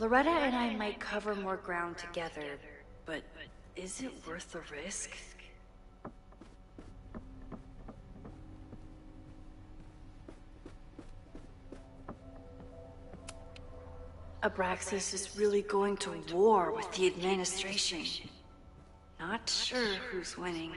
Loretta and I might cover more ground together, but is it worth the risk? Abraxas is really going to war with the administration. Not sure who's winning.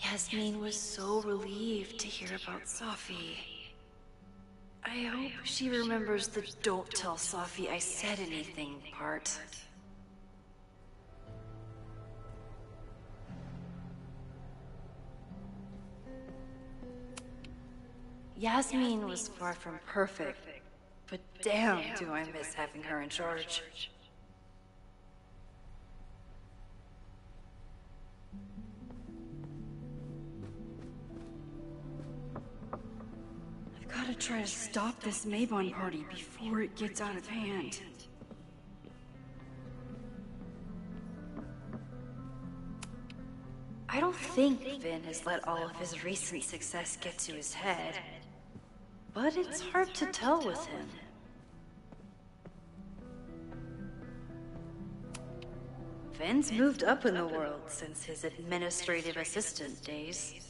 Yasmin was so relieved to hear about Safi. I hope she remembers the "don't tell Safi I said anything" part. Yasmin was far from perfect, but damn do I miss having her in charge. Gotta try to stop this Mabon party before it gets out of hand. I don't think Vin has let all of his recent success get to his head, but it's hard to tell with him. Vin's moved up in the world since his administrative assistant days.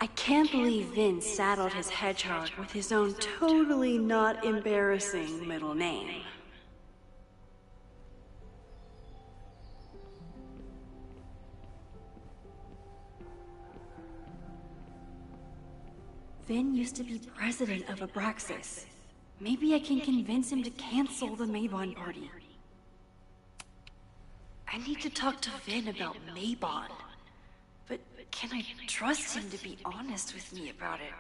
I can't believe Vin saddled his hedgehog with his own totally not embarrassing middle name. Vin used to be president of Abraxas. Maybe I can convince him to cancel the Mabon party. I need to talk to Vin about Mabon. But can I trust him to be honest with me about it?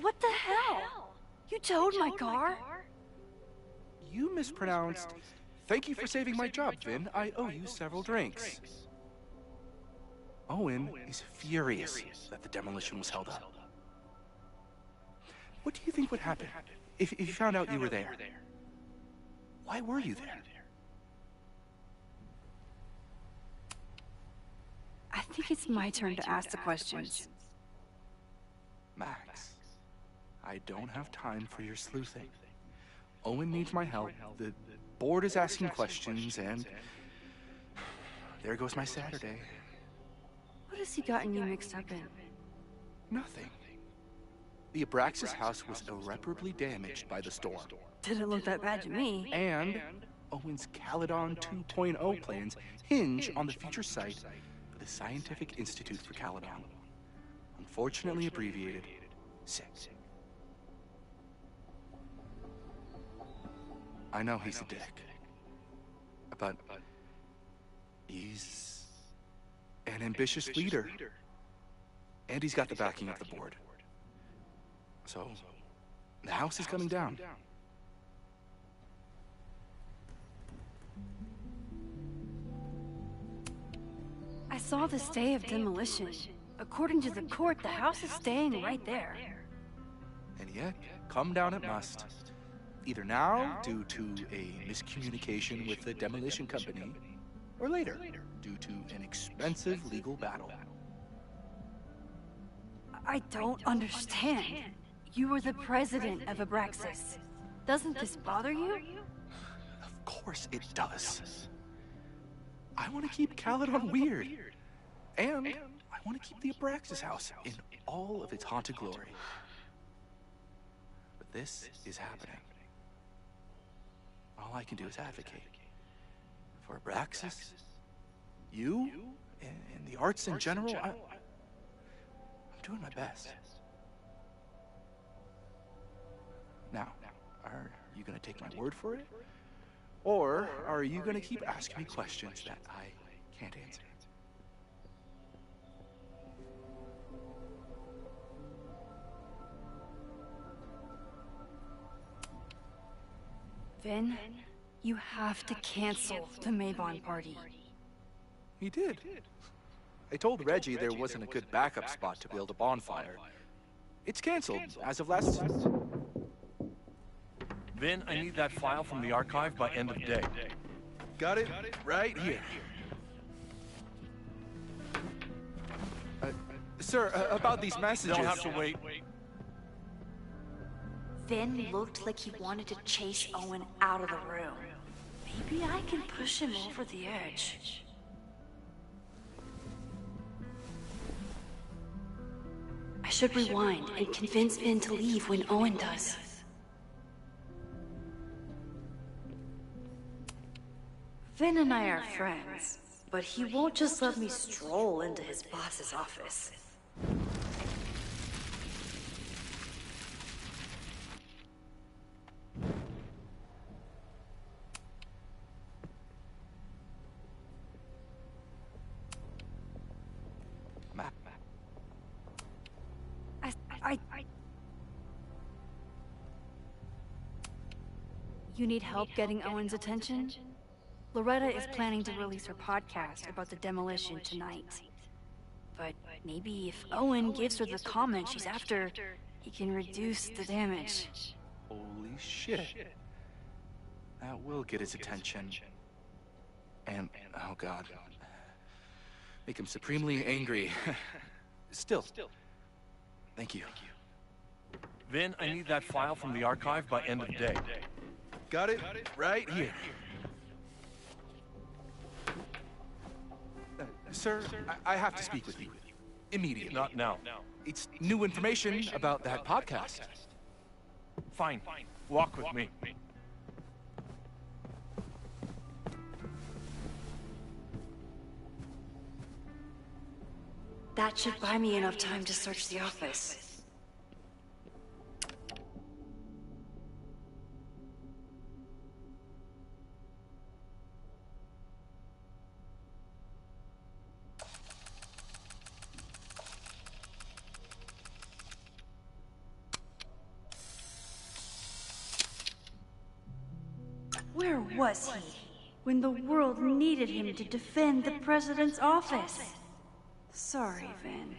What the hell? You towed my car? You mispronounced. Thank you for saving my job, Vin. I owe you several drinks. Owen is furious that the demolition was held up. What do you think would happen if you found out you were there? Why were you there? I think it's my turn to ask the questions. Max, I don't have time for your sleuthing. Owen needs my help. The board is asking questions, and there goes my Saturday. What has he gotten you mixed up in? Nothing. The Abraxas house was irreparably damaged by the storm. Didn't look that bad to me. And Owen's Caledon 2.0 plans hinge on the future site of the Scientific Institute for Caledon. Unfortunately abbreviated, SICK. I know he's a dick, but he's an ambitious leader, and he's got the backing of the board. So, the house is coming down. I saw the stay of demolition. According to the court, the house is staying right there. And yet, come down it must. Either now, due to a miscommunication with the demolition company, or later, due to an expensive legal battle. I don't understand. You were the president of Abraxas. Doesn't this bother you? Of course it does. I want to keep Caledon weird. And I want to keep the Abraxas house in all of its haunted glory. But this is happening. All I can do is advocate. For Abraxas, you, and the arts in general, I'm doing my best. Now, are you gonna take my word for it? Or are you gonna keep asking me questions that I can't answer? Vin, you have to cancel the Mabon party. He did. I told Reggie there wasn't a good backup spot to build a bonfire. It's canceled as of last... Vin, I need that file from the archive by end of day. Got it right here. Sir, about these messages... They'll have to wait. Vin looked like he wanted to chase Owen out of the room. Maybe I can push him over the edge. I should rewind and convince Vin to leave when Owen does. Vin and I are friends, but he won't just let me stroll into his boss's office. You need help getting Owen's attention? Loretta is planning to release her podcast about the demolition tonight. But maybe if Owen gives her the comment she's after, he can reduce the damage. Holy shit. That will get his attention. And, oh god. Make him supremely angry. Still. Thank you. Vin, I need that file from the archive by end of day. Got it right here. Sir, I have to speak with you. Immediately. Not now. It's new information about that podcast. Fine. Walk with me. That should buy me enough time to search the office. Where was he when the world needed him to defend the president's office? Sorry, Vin.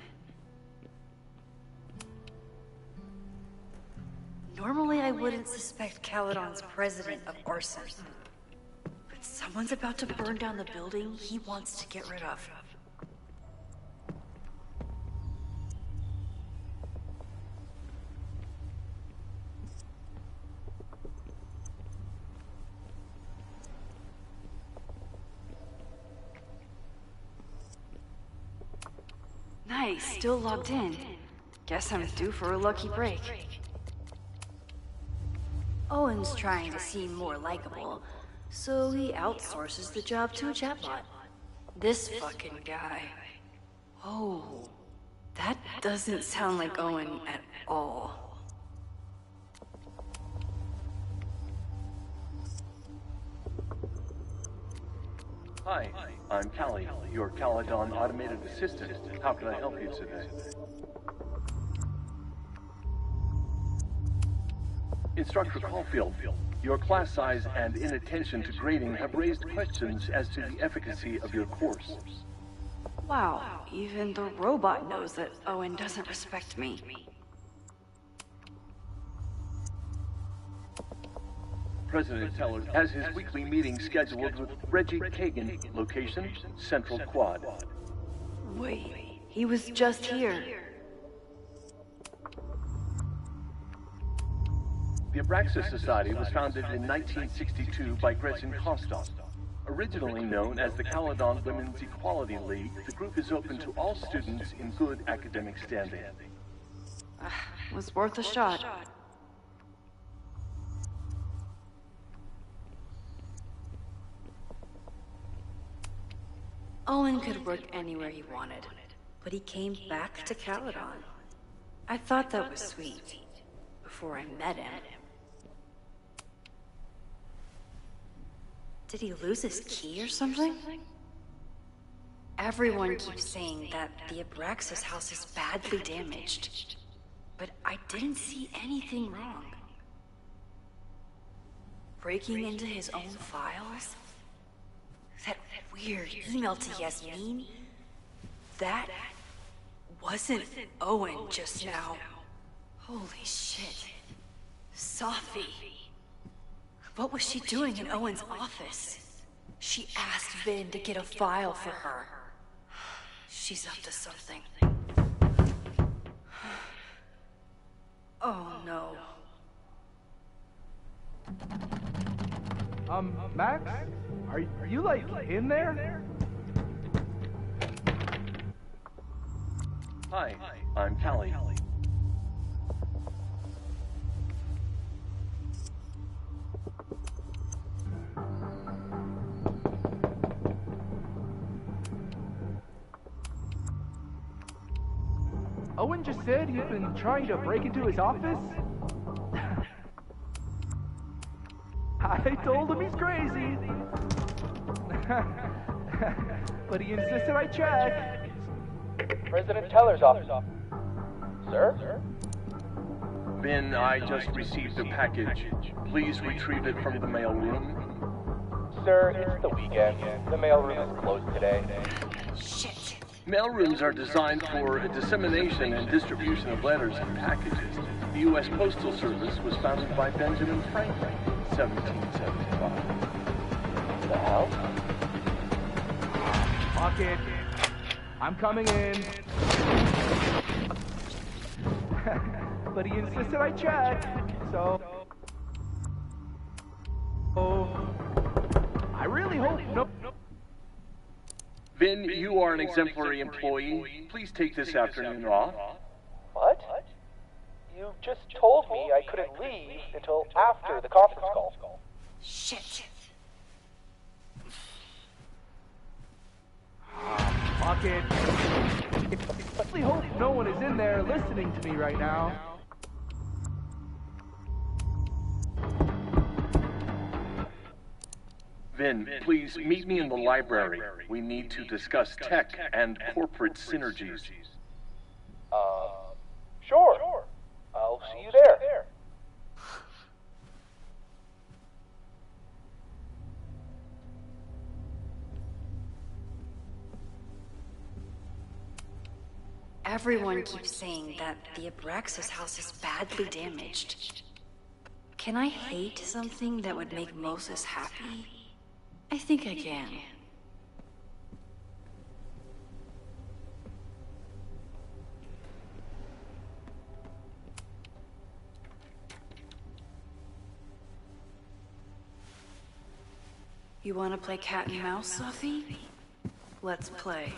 Normally I wouldn't suspect Caledon's president of arson. But someone's about to burn down the building he wants to get rid of. Nice, still logged in. Guess I'm due for a lucky break. Owen's trying to seem more likable, so he outsources the job to a chatbot. This fucking guy. Oh, that doesn't sound like Owen at all. Hi, I'm Callie, your Caledon automated assistant. How can I help you today? Instructor Caulfield, your class size and inattention to grading have raised questions as to the efficacy of your course. Wow, even the robot knows that Owen doesn't respect me. President Teller has his weekly meeting scheduled with Reggie Kagan, location, Central Quad. Wait, he was just here. The Abraxas Society was founded in 1962 by Gretchen Kostok. Originally known as the Caledon Women's Equality League, the group is open to all students in good academic standing. Was worth a shot. Owen could work anywhere he wanted, but he came back to Caledon. I thought that was sweet, before I met him. Did he lose his key or something? Everyone keeps saying that the Abraxas house is badly damaged, but I didn't see anything wrong. Breaking into his own files? That weird email to Yasmin? That wasn't Owen just now. Holy shit. Safi. What was she doing in Owen's office? She asked Vin to get a file for her. She's up to something. Oh no. Max? Are you like in there? Hi, I'm Callie. Owen just said you've been trying to break into his office? I told him he's crazy. But he insisted I check. President Teller's office. Sir? Vin, I just received a package. Please retrieve it from the mail room. Sir, it's the weekend. The mailroom is closed today. Shit. Mailrooms are designed for dissemination and distribution of letters and packages. The U.S. Postal Service was founded by Benjamin Franklin in 1775. The hell? Fuck it. I'm coming in. But he insisted I check, so... I really hope no... Vin, you are an exemplary employee. Please take this afternoon off. What? You just told me I couldn't leave until after the conference call. Shit. Fuck it. I really hope no one is in there listening to me right now. Vin, please meet me in the library. We need to discuss tech and corporate synergies. Sure. I'll see you there. Everyone keeps saying that the Abraxas house is badly damaged. Can I hate something that would make Moses happy? I think I can. You want to play cat and mouse, Sophie? Let's play.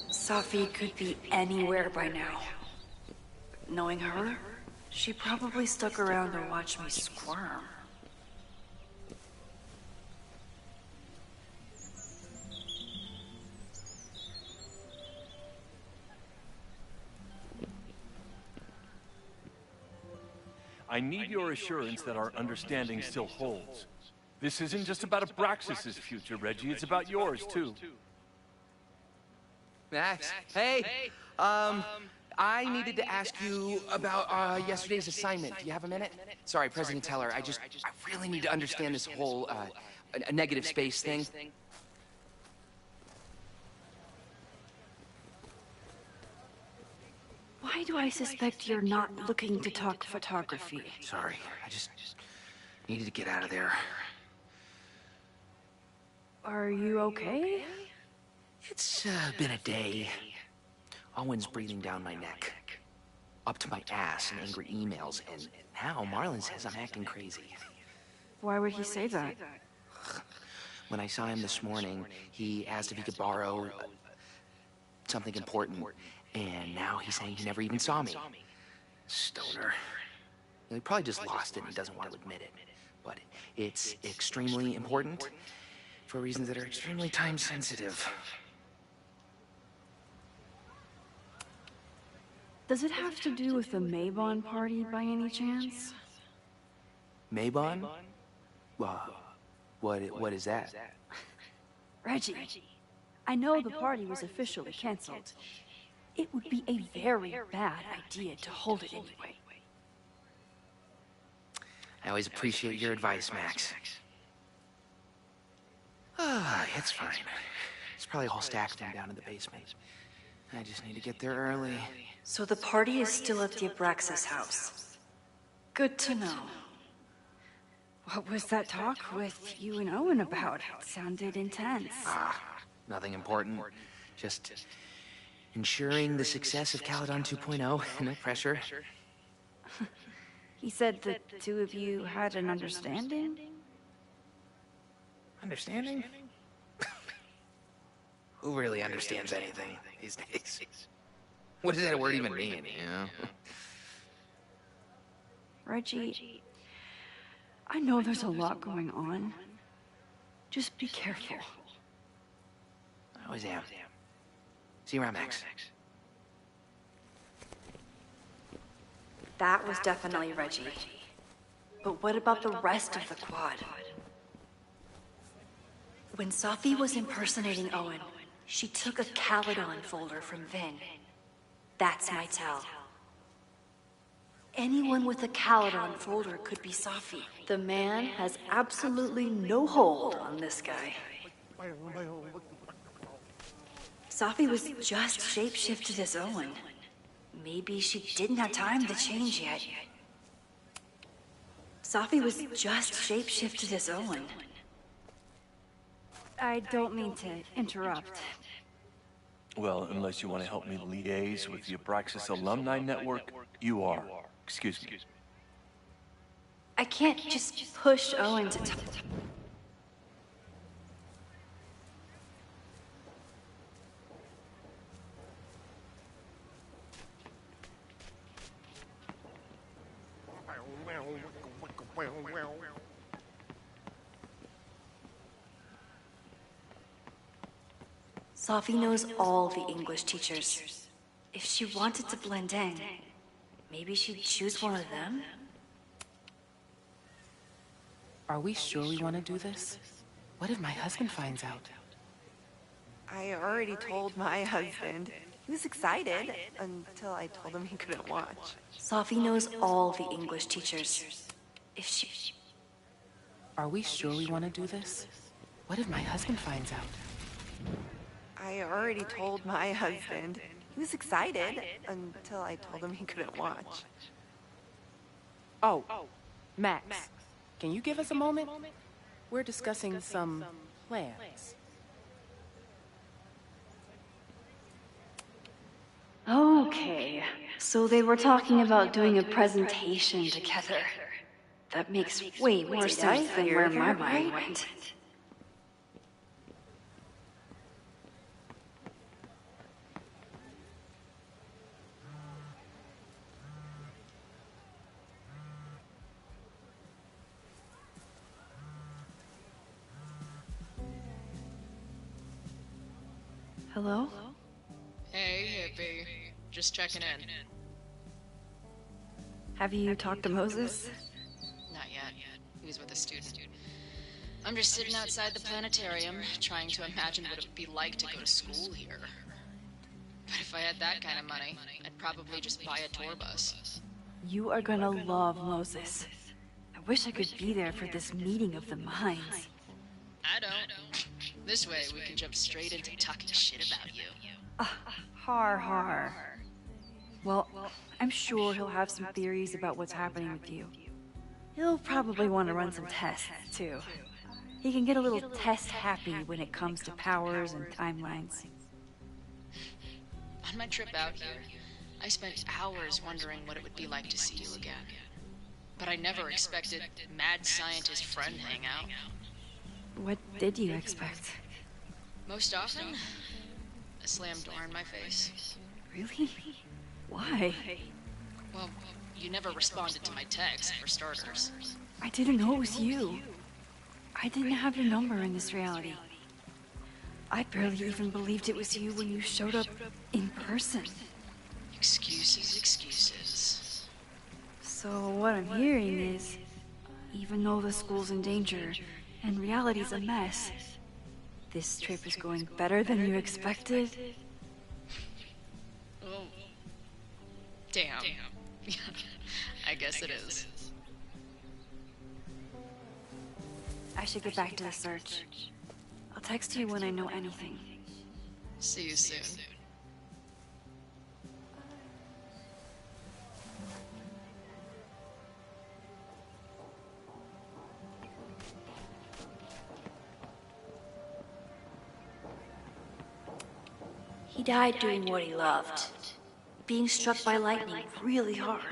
Sophie could be anywhere by now. Knowing her, she probably stuck around to watch me squirm. I need your assurance that our understanding still holds. This isn't just about Abraxas' future, Reggie. It's about yours, too. Max, hey, I needed to ask you about yesterday's assignment. Do you have a minute? Sorry, President Teller, I really need to understand this whole a negative space thing. Why do I suspect you're not looking to talk photography? Sorry, I just needed to get out of there. Are you okay? It's been a day. Owen's breathing down my neck, up to my ass in angry emails, and now Marlon says I'm acting crazy. Why would he say that? When I saw him this morning, he asked if he could borrow something important, and now he's saying he never even saw me. Stoner. He probably just lost it and he doesn't want to admit it. But it's extremely important for reasons that are extremely time-sensitive. Does it have to do with the Mabon party by any chance? Mabon? What is that? Reggie, I know the party was officially canceled. It would be a very bad idea to hold it anyway. I always appreciate your advice, Max. It's fine. There's probably a whole stack of them down in the basement. I just need to get there early. So the party is still at the Abraxas house. Good to know. What was that talk with you and Owen about? It sounded intense. Nothing important. Just ensuring the success of Caledon 2.0. No pressure. He said the two of you had an understanding? Understanding? Who really understands anything these days? What does that word even mean, you know? Reggie, I know there's a lot going on. Just be careful. I always am. See you around, Max. That was definitely Reggie. But what about the rest of the quad? When Safi was impersonating Owen, she took a Caledon folder from Vin. That's my tell. Anyone with a Caledon folder could be Safi. The man has absolutely no hold on this guy. Safi was just shapeshifted as Owen. Maybe she didn't have time to change yet. Safi was just shapeshifted as Owen. I don't mean to interrupt. Well, unless you want to help me liaise with the Abraxas Alumni Network, you are. Excuse me. I can't just push Owen to Safi knows all the English teachers. If she wanted to blend in, maybe she'd choose one of them? Are we sure we want to do this? What if my husband finds out? I already told my husband. He was excited until I told him he couldn't watch. Safi knows all the English teachers. If she... Are we sure we want to do this? What if my husband finds out? I already told my husband. He was excited until I told him he couldn't watch. Oh, Max, can you give us a moment? We're discussing some plans. Okay, so they were talking about doing a presentation together. That makes way more sense than where my mind went. Hello? Hey, hippie. Just checking in. Have you talked to Moses? Not yet. He was with a student. I'm just sitting outside the planetarium, trying to imagine what it would be like to go to school here. But if I had that kind of money, I'd probably just buy a tour bus. You are gonna love Moses. I wish I could be there for this meeting of the minds. I don't. This way, we can jump straight into talking shit about you. Har. Well, I'm sure he'll have some theories about what's happening with you. He'll probably want to run some tests, too. He can get a little test-happy when it comes to powers and timelines. On my trip out here, I spent hours wondering what it would be like to see you again. But I never expected mad scientist friend hangout. What did you expect? Most often, A slammed door in my face. Really? Why? Well, you never responded to my text, for starters. I didn't know it was you. I didn't have your number in this reality. I barely even believed it was you when you showed up in person. Excuses, excuses. So what I'm hearing is, even though the school's in danger and reality's a mess, this trip is going better than you expected? Oh. Damn. I guess it is. I should get back to the search. I'll text you when I know anything. See you soon. He died doing what he loved. Being struck by lightning really hard.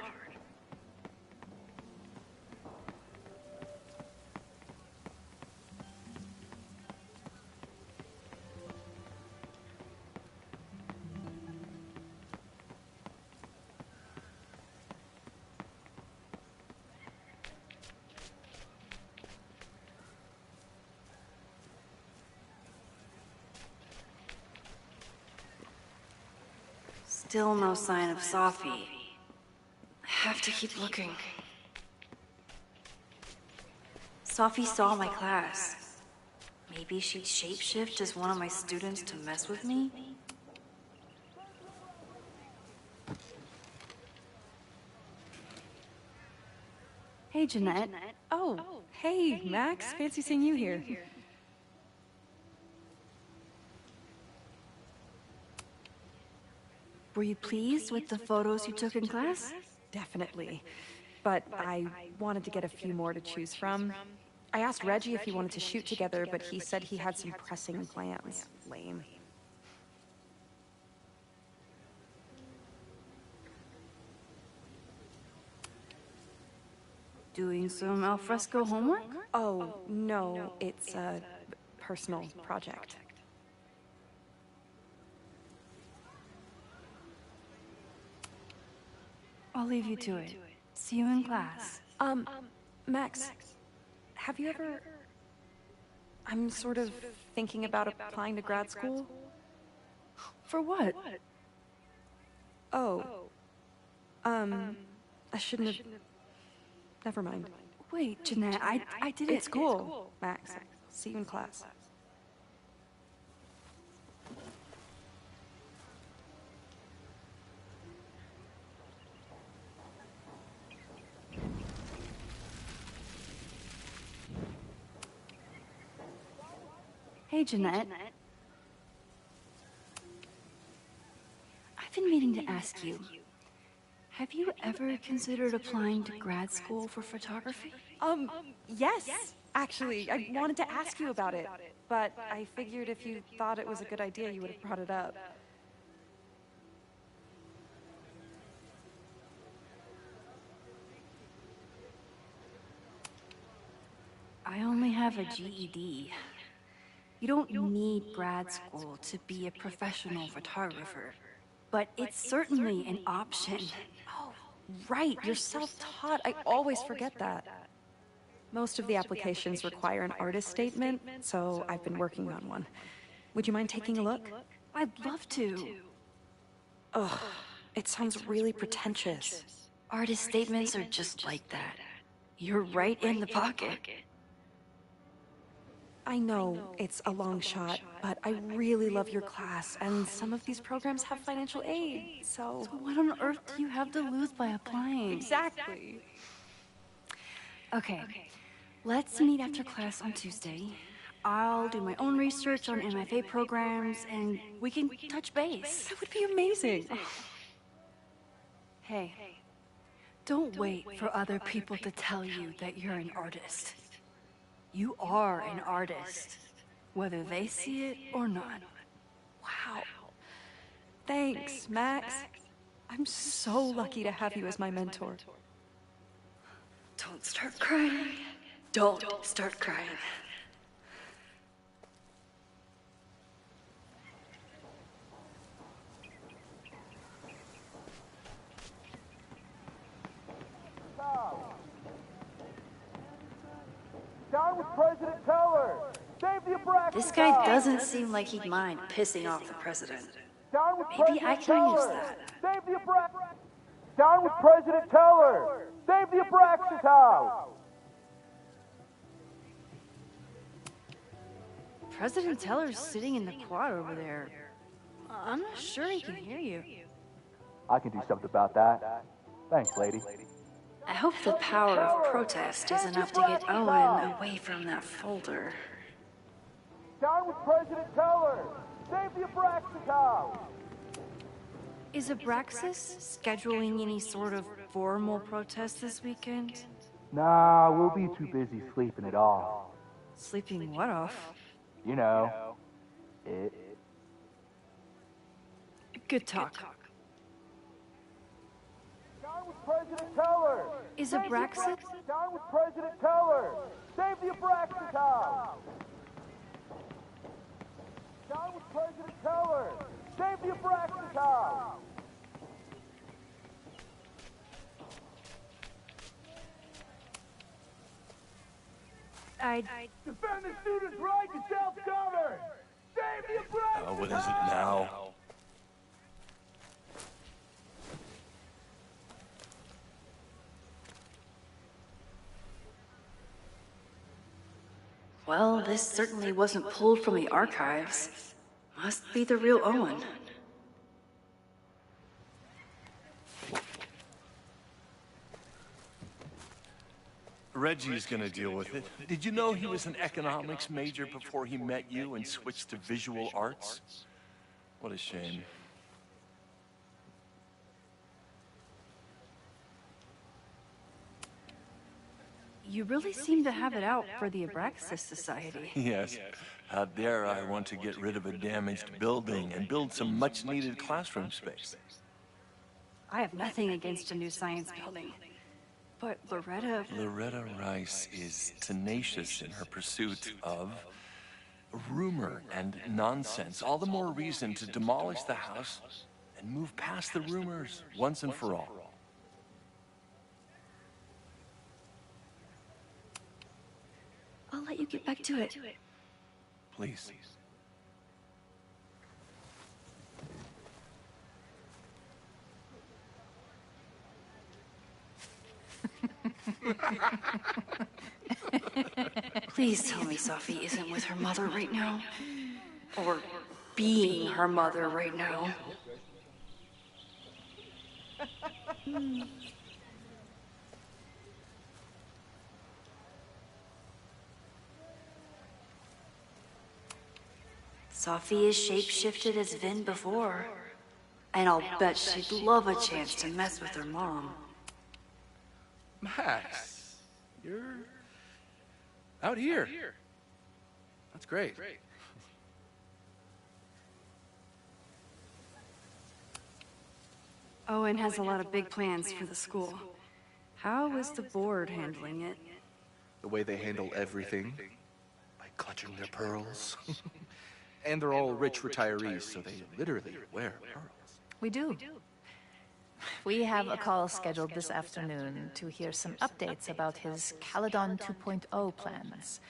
Still no sign of Sophie. I have to keep looking. Sophie saw my class. Maybe she'd shapeshift as one of my students to mess with me? Hey, Jeanette. Oh, hey, Max. Fancy seeing you here. Were you pleased with the photos you took in class? Definitely. But I wanted to get a few more to choose from. I asked Reggie if he wanted to shoot together, but he said he had some pressing plans. Lame. Doing some alfresco homework? Oh, no, it's a personal project. I'll leave you to it. See you in class. Max, have you ever... I'm sort of thinking about applying to grad school. For what? Oh. I shouldn't have... Never mind. Wait, Jeanette, I did it. It's cool, Max. See you in class. Hey, Jeanette. I've been meaning to ask you, have you ever considered applying to grad school for photography? Yes. Actually, I wanted to ask you about it, but I figured if you thought it was a good idea, you would have brought it up. I only have a GED. You don't need grad school to be a professional photographer, but it's certainly an option. Oh, right, you're self-taught. I always forget that. Most of the applications require an artist statement, so I've been working on one. Would you mind taking a look? I'd love to. Ugh, it sounds really pretentious. Artist statements are just like that. You're right in the pocket. I know it's a long shot, but I really love your class, and some of these programs have financial aid, so... So what on earth do you have to lose by applying? Exactly. Okay, let's meet after class on Tuesday. I'll do my own research on MFA programs, and we can touch base. That would be amazing. Hey, don't wait for other people to tell you that you're an artist. You are an artist, whether they see it or not. Wow. Thanks, Max. I'm so lucky to have you as my mentor. Don't start crying. Don't start crying. President Teller! Save the Abraxas This guy House! doesn't seem like he'd mind pissing off the president. Down with Maybe I President can use Teller! that. Save the Abraxas! Down with President Teller! Save the Abraxas House! President Teller's sitting in the quad over there. I'm not sure he can hear you. I can do something about that. Thanks, lady. I hope the power of protest is enough to get Owen away from that folder. Down with President Teller! Save the Abraxas House! Is Abraxas scheduling any sort of formal protest this weekend? Nah, we'll be too busy sleeping it off. Sleeping what off? You know, it. Good talk. Down with President Teller! Is Abraxas? Down with President Teller! Save the Abraxas House! Down with President Teller! Save the Abraxas House! Defend the students' right to self-govern! Save the Abraxas What is it now? Well, this certainly wasn't pulled from the archives. Must be the real Owen. Reggie's gonna deal with it. Did you know he was an economics major before he met you and switched to visual arts? What a shame. You really seem to have it out for the Abraxas Society. Yes. Out there, I want to get rid of a damaged building and build some much-needed classroom space. I have nothing against a new science building. But Loretta Rice is tenacious in her pursuit of rumor and nonsense. All the more reason to demolish the house and move past the rumors once and for all. I'll let you get back to it. Please. Please tell me Sophie isn't with her mother right now. Or being her mother right now. Sophie is shapeshifted as Vin before. And I'll bet she'd love a chance to mess with her mom. Max, you're out here. That's great. Owen has a lot of big plans for the school. How is the board handling it? The way they handle everything, by clutching their pearls. And they're all rich retirees, so they literally wear pearls. We do. We have a call scheduled this afternoon to hear some updates about his Caledon 2.0 plans.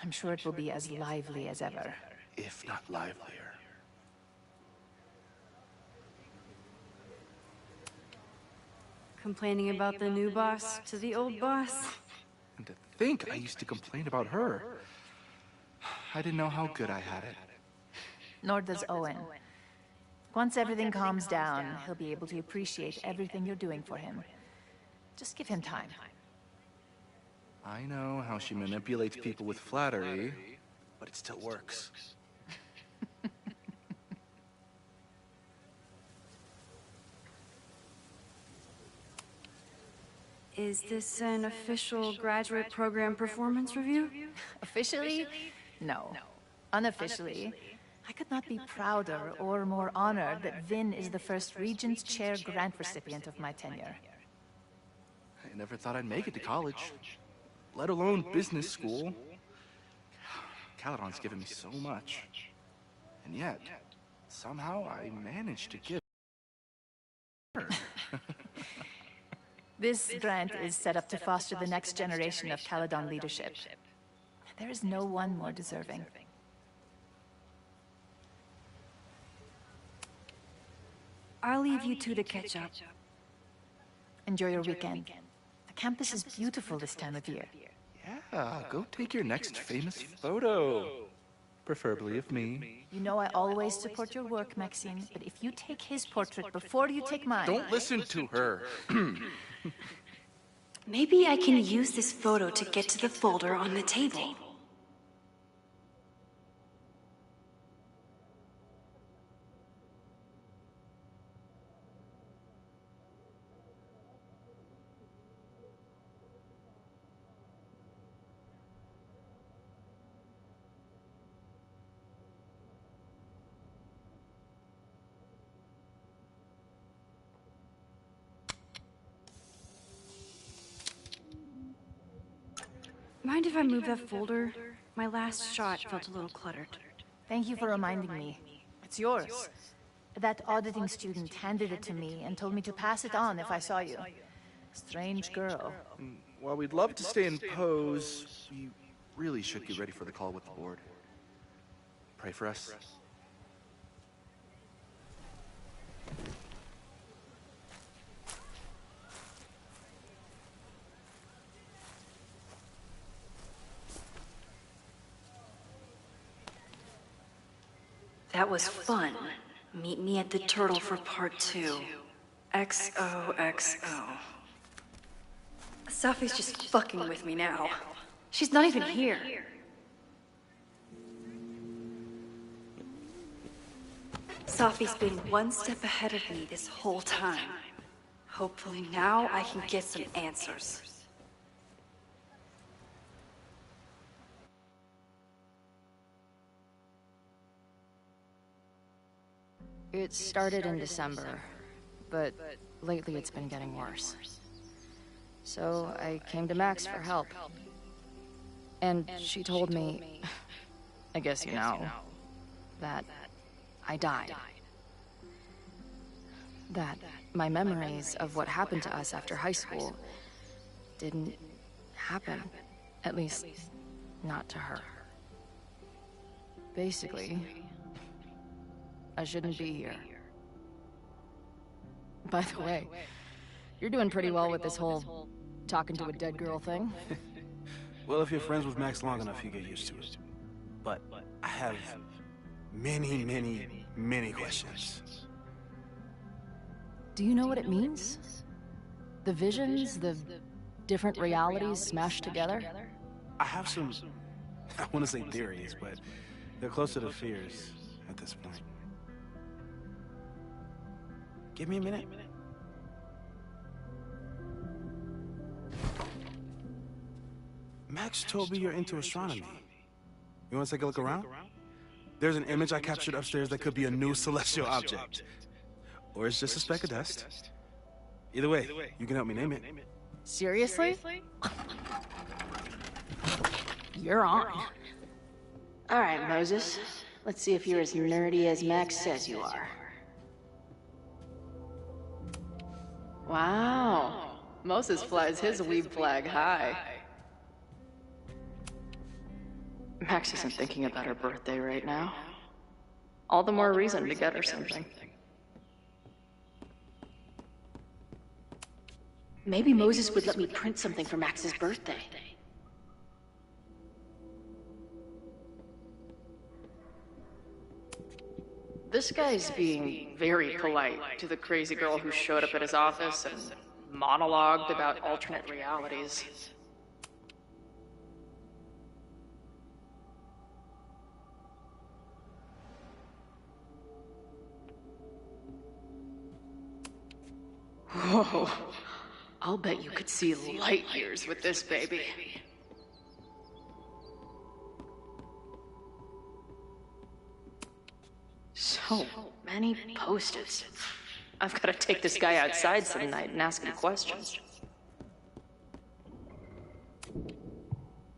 I'm sure it will be as lively as ever. If not livelier. Complaining about the new boss to the old boss? And to think I used to complain about her. I didn't know how good I had it. Nor does Owen. Once everything calms down, he'll be able to appreciate everything you're doing for him. Just give him time. I know how she manipulates people with flattery, but it still works. Is this an official graduate program performance review? Officially? No. Unofficially, I could not be prouder or more honored that Vin is the first Regents Chair grant recipient of my tenure. I never thought I'd make it to college, let alone business school. Caledon's given me so much. And yet, somehow I managed to give her. This grant is set up to foster the next generation of Caledon leadership. There is no one more deserving. I'll leave you two to catch up. Enjoy your weekend. The campus is beautiful this time of year. Yeah, go take your next famous photo. Preferably of me. You know I always support your work, Maxine, but if you take his portrait before you take mine... Don't listen to her. Maybe I can use this photo to get to the folder on the table. Mind if I move that folder? My last shot felt a little cluttered. Thank you for reminding me. It's yours. That auditing student handed it to me and told me to pass it on if I saw you. Strange girl. While we'd love to stay in pose, we really should get ready for the call with the board. Pray for us. That was fun. Meet me at the Turtle for part 2. XOXO. Safi's just fucking with me now. She's not even here. Safi's been one step ahead of me this whole time. Hopefully now I can get some answers. It started in December, but lately it's been getting worse. So I came to Max for help. And she told me, I guess you know, that I died. That my memories of what happened to us after high school didn't happen. At least, not to her. Basically, I shouldn't be here. By the way, you're doing pretty well with this whole talking to a dead girl thing. Well, if you're friends with Max long enough, you get used to it. But I have many questions. Do you know what it means? The visions, the different realities smashed together? I have some, I want to say theories, but they're closer to fears at this point. Give me a minute. Max told me you're into astronomy. You want to take a look around? There's an image I captured upstairs that could be a new celestial object. Or it's just a speck of dust. Either way, you can help me name it. Seriously? You're on. All right, Moses. Let's see if you're as nerdy as Max says you are. Wow. Moses flies his weeb flag high. Max isn't thinking about her birthday right now. All the more reason to get her something. Maybe Moses would let me print something for Max's birthday. This guy's being very polite to the crazy girl who showed up at his office and monologued about alternate realities. Whoa. I'll bet you could see light years with this baby. So many post-its. I've got to take this guy outside some night and ask him questions.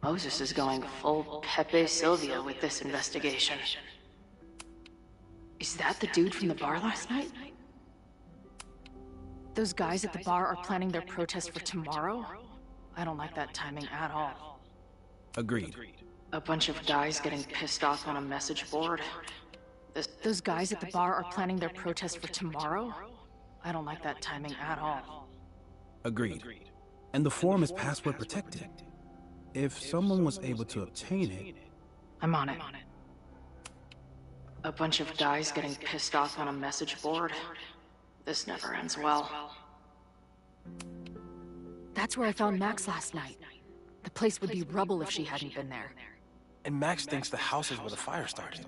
Moses is going full Pepe Silvia with this investigation. Is that the dude from the bar last night? Those guys at the bar are planning their protest for tomorrow? I don't like that timing at all. Agreed. A bunch of guys getting pissed off on a message board. Those guys at the bar are planning their protest for tomorrow? I don't like that timing at all. Agreed. And the forum is password protected. If someone was able to obtain it... I'm on it. A bunch of guys getting pissed off on a message board. This never ends well. That's where I found Max last night. The place would be rubble if she hadn't been there. And Max thinks the house is where the fire started.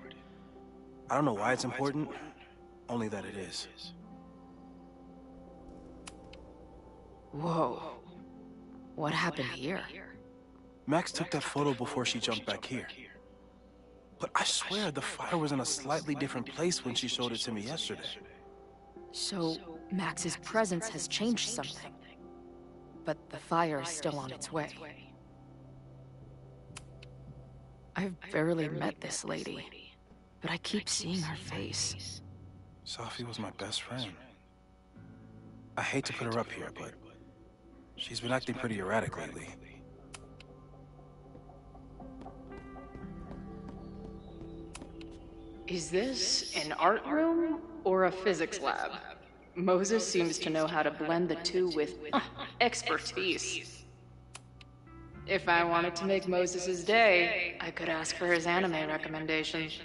I don't know why it's important, only that it is. Whoa. What happened here? Max took that photo before she jumped back here. But I swear the fire was in a slightly different place when she showed it to me yesterday. So, Max's presence has changed something. But the fire is still on its way. I've barely met this lady, but I keep seeing her face. Safi was my best friend. I hate to put her up here, but she's been acting pretty erratic lately. Is this an art room or a physics lab? Moses seems to know how to blend the two with expertise. If I wanted to make Moses' day, I could ask for his anime recommendations.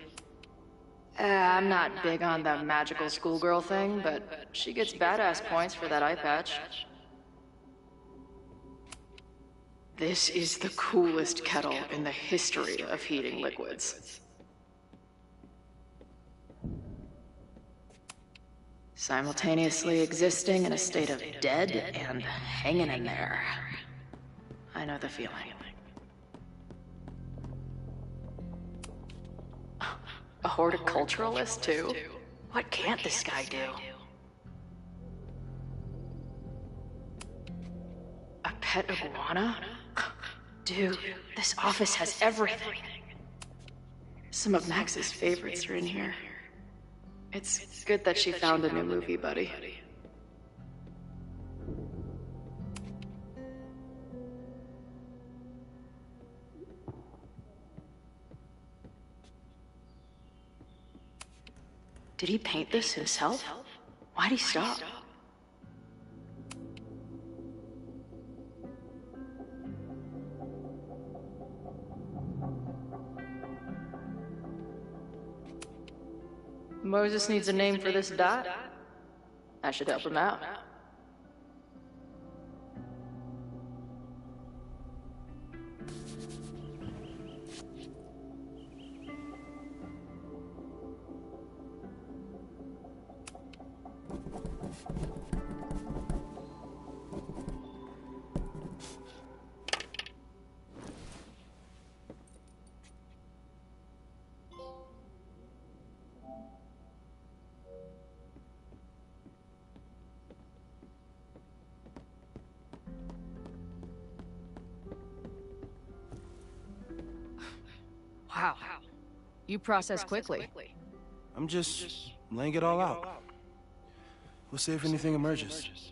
I'm not big on the magical schoolgirl thing, but she gets badass points for that eye patch. This is the coolest kettle in the history of heating liquids. Simultaneously existing in a state of dead and hanging in there. I know the feeling. A horticulturalist, too? What can't this guy do? A pet iguana? Dude, this office has everything. Some of Max's favorites are in here. It's good that she found a new movie buddy. Did he paint this himself? Why'd he stop? Moses needs a name for this dot. I should help him out. Wow. You process quickly. I'm just laying it all out. We'll see if anything emerges.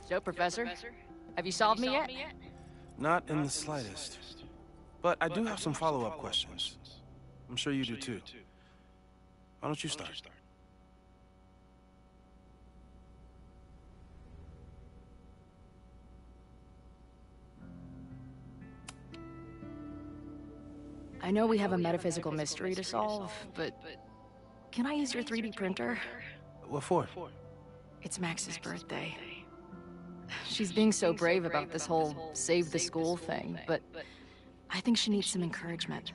So, Professor, have you solved me yet? Not in the slightest. But I do have some follow-up questions. I'm sure you do too. Why don't you start? I know we have a metaphysical mystery to solve, but can I use your 3D printer? What for? It's Max's birthday. She's being so brave about this whole save the school thing, but I think she needs some encouragement.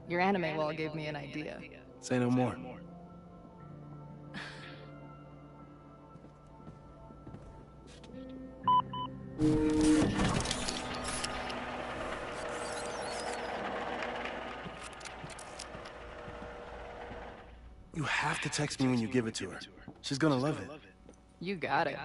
Your anime wall gave me an idea. Say no more. You have to text me when you give it to her. She's gonna love it. You got it.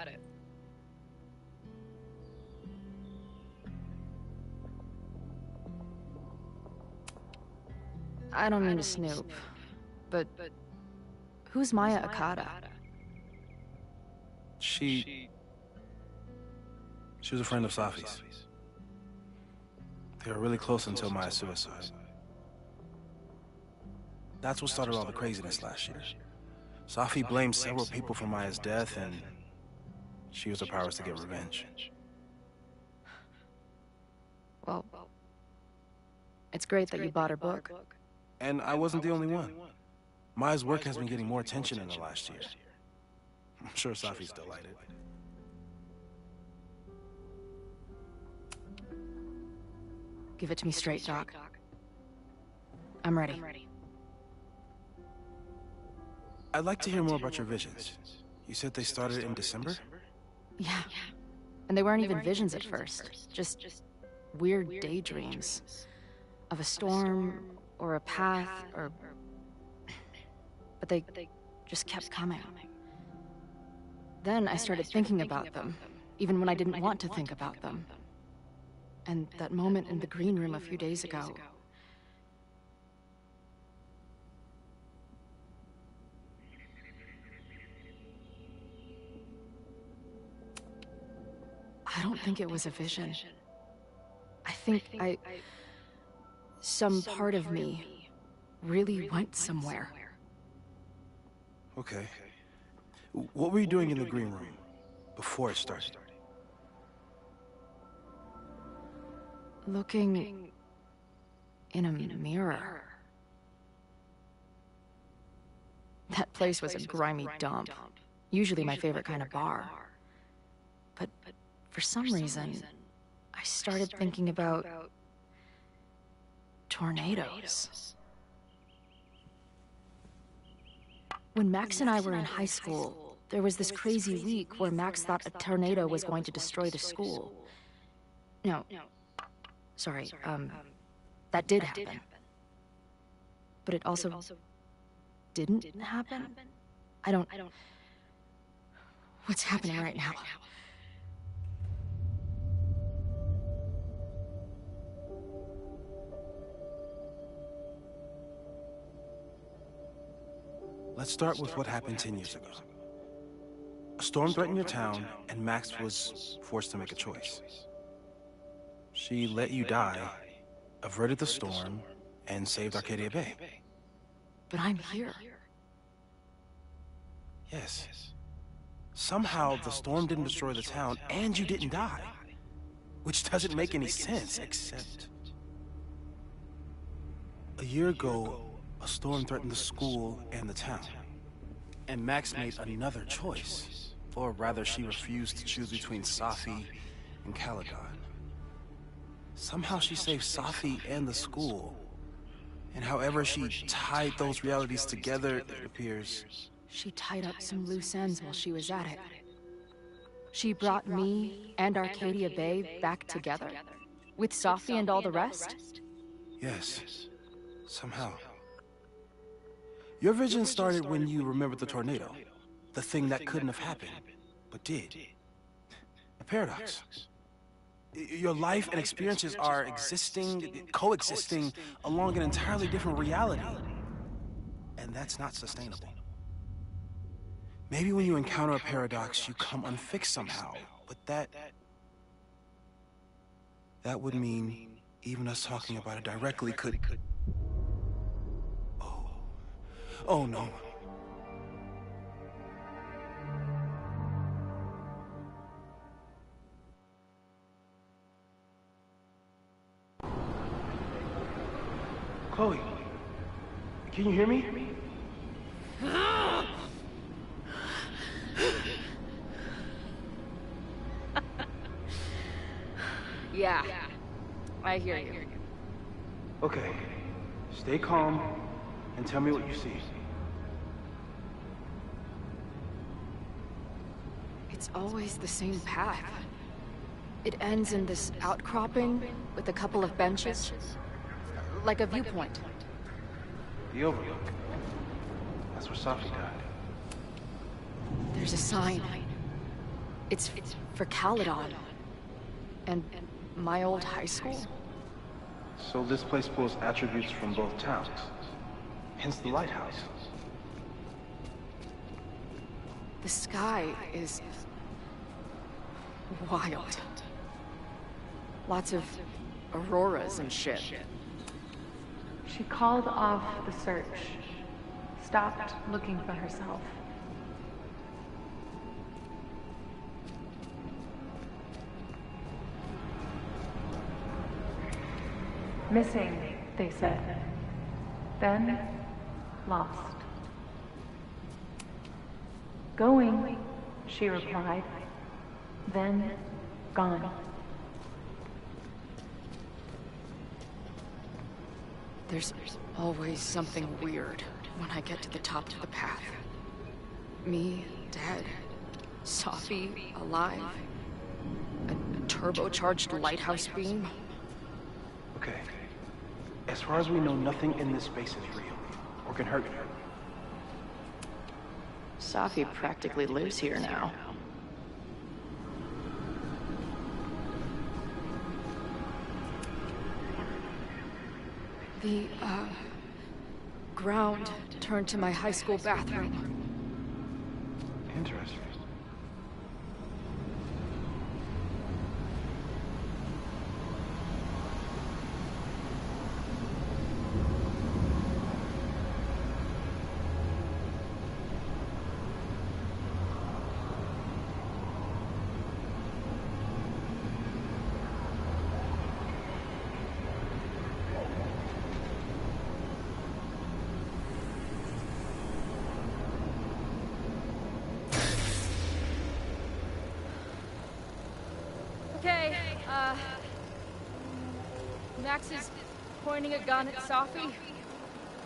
I don't mean to snoop, but who's Maya Okada? She was a friend of Safi's. They were really close until Maya's suicide. That's what started all the craziness last year. Safi blamed several people for Maya's death, and she used her powers to get revenge. Well, it's great that you bought her book. And I wasn't the only one. Maya's work has been getting more attention in the last year. I'm sure Safi's delighted. Give it to me straight, Doc. I'm ready. I'd like to hear more about your visions. You said they started in December? Yeah. And they weren't even visions at first. Just weird daydreams. Of a storm, or a path, or... But they just kept coming. Then I started thinking about them, even when I didn't want to think about them. And that moment in the green room a few days ago... I don't think it was a vision. I think some part of me really went somewhere. Okay. What were you doing in the green room before it started? Looking in a mirror. That place was a grimy dump. Usually my favorite kind of bar. But for some reason, I started thinking about tornadoes. When Max and I were in high school, there was this crazy week where Max thought a tornado was going to destroy the school. No. Sorry, that did happen. But it also didn't happen? I don't... What's happening right now? Let's start with what happened 10 years ago. A storm threatened your town, and Max was forced to make a choice. She let you die, averted the storm, and saved Arcadia Bay. But I'm here. Yes. Somehow, the storm didn't destroy the town, and you didn't die. Which doesn't make any sense, except... A year ago, a storm threatened the school and the town. And Max made another choice. Or rather, she refused to choose between Safi and Caledon. Somehow she saved Safi and the school. And however she tied those realities together, it appears... She tied up some loose ends while she was at it. She brought me and Arcadia Bay back together? With Safi and all the rest? Yes. Somehow. Your vision started when you remembered the tornado. The thing that couldn't have happened, but did. A paradox. Your life and experiences are coexisting along an entirely different reality. And that's not sustainable. Maybe when you encounter a paradox, you come unfixed somehow, but that would mean even us talking about it directly could... Oh no. Chloe, can you hear me? Yeah, I hear you. Okay, stay calm and tell me what you see. It's always the same path. It ends in this outcropping with a couple of benches. Like a viewpoint. The Overlook. That's where Safi died. There's a sign. It's for Caledon. And my old high school. So this place pulls attributes from both towns. hence the lighthouse. The sky is wild. Lots of auroras and shit. She called off the search, stopped looking for herself. Missing, they said. Then, lost. Going, she replied. Then, gone. There's always something weird when I get to the top of the path. Me, dead. Sophie, alive. A turbocharged lighthouse beam. Okay. As far as we know, nothing in this space is real, or can hurt you. Sophie practically lives here now. The, ground turned to my high school bathroom. Interesting. Okay, Max is pointing a gun at Sophie,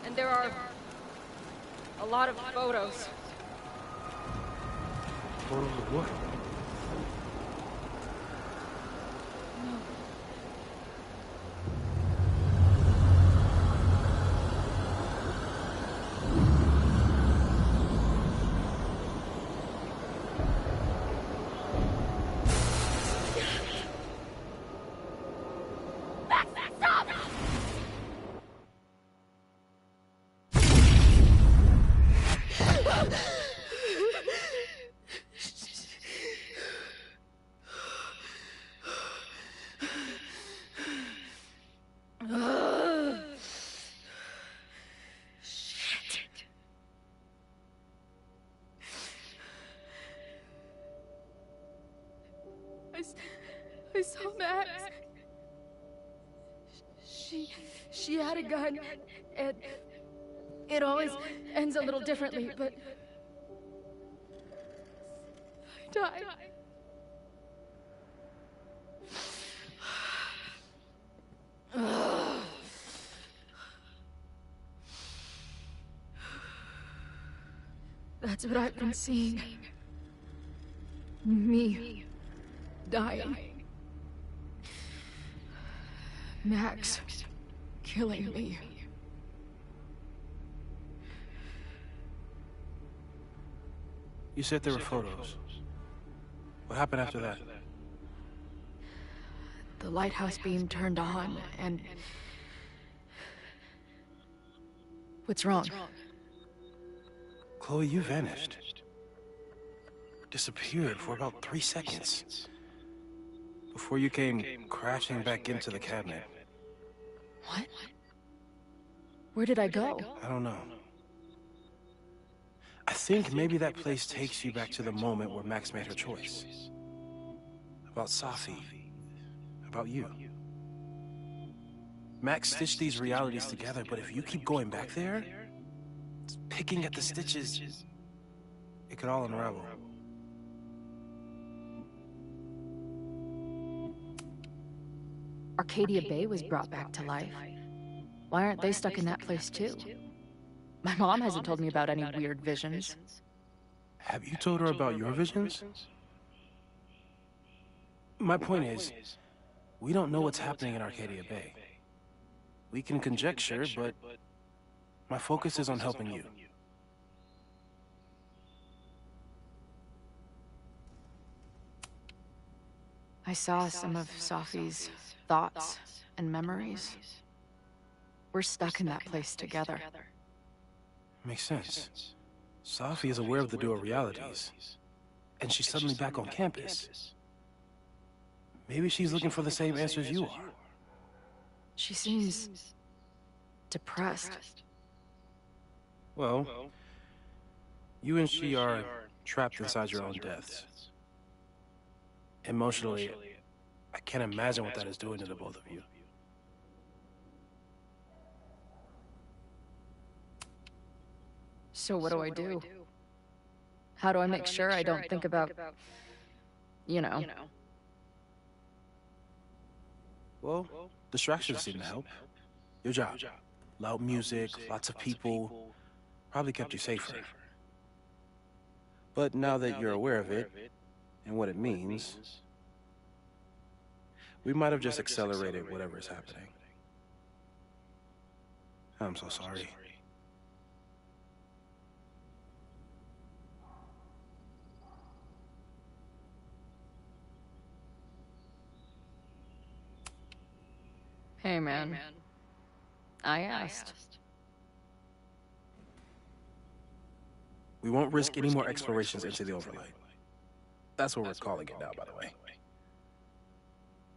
and there are a lot of photos. Photos of what? I saw Max. She had a gun, and it always ends a little differently, but I died. That's what I've been seeing. Me dying. Max killing me. You said there were photos. What happened after that? The lighthouse beam turned on, and... What's wrong? Chloe, you vanished. Disappeared for about 3 seconds. Before you came crashing back into the cabinet. What? Where did I go? I don't know. I think maybe that place takes you back to the moment where Max made her choice. About Sophie. About you. Max stitched these realities together, but if you keep going back there, picking at the stitches, it could all unravel. Arcadia Bay was brought back to life. Why aren't they stuck in that place too? My mom hasn't told me about any weird visions. Have you told her about your visions? My point is, we don't know what's happening in Arcadia Bay. We can conjecture, but my focus is on helping you. I saw some of Sophie's thoughts and memories. We're stuck in that place together. Makes sense. Safi is aware of the dual realities, and she's suddenly back on campus. Maybe she's looking for the same answers you are. She seems depressed. Well, you and she are trapped inside your own deaths. Emotionally, I can't imagine what that is doing to the both of you. So what do I do? How do I make sure I don't think about, you know? Well, distractions seem to help. Your job. Loud music, lots of people, probably kept you safer. But now that you're aware of it, and what it means, we might have just accelerated whatever is happening. I'm so sorry. Hey, man. I asked. We won't risk any more explorations into the overlight. That's what we're calling it now, by the way.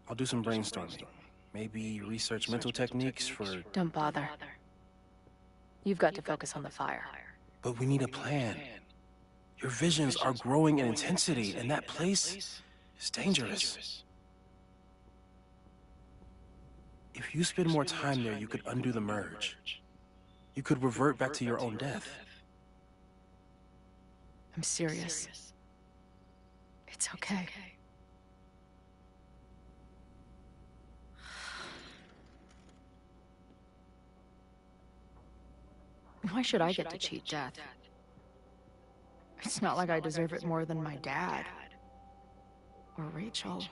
I'll do some brainstorming. Maybe research mental techniques for... Don't bother. You've got to focus on the fire. But we need a plan. Your visions are growing in intensity, and that place is dangerous. If you spend more time there, you could undo the merge. You could revert back to your own death. I'm serious. It's okay. Why should I get to cheat death? It's not like I deserve it more than my dad. Or Rachel.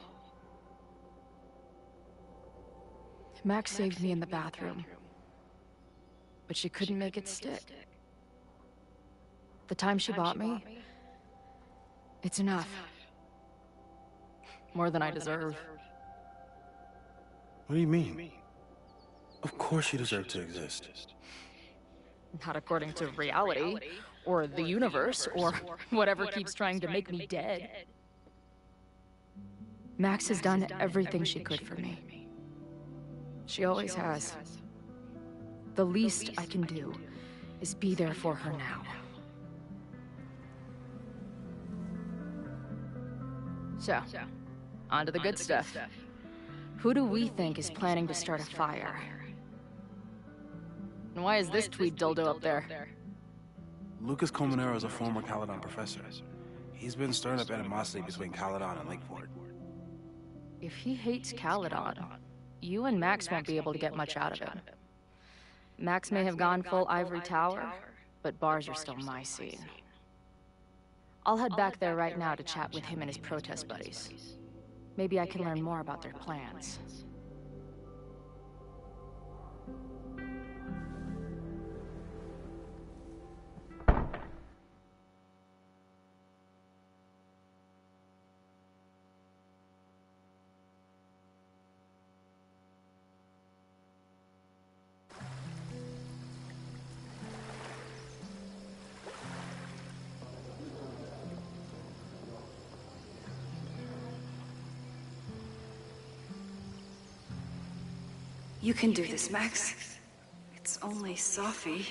Max saved me in the bathroom. But she couldn't make it stick. The time she bought me, it's enough. More than I deserve. What do you mean? Of course you deserve to exist. Not according to reality, or the universe, or whatever keeps trying to make me dead. Max has done everything she could for me. She always has. The least I can do is be there for her now. So, on to the good stuff. Who do we think is planning to start a fire? And why is this tweed dildo up there? Lucas Colmenero is a former Caledon professor. He's been stirring up animosity between Caledon and Lakeport. If he hates Caledon, you and Max won't be able to get much out of him. Max may have gone full Ivory Tower, but bars are still my scene. I'll head back there right now to chat with him and his protest buddies. Maybe I can learn more about their plans. You can do this, Max. It's only Safi.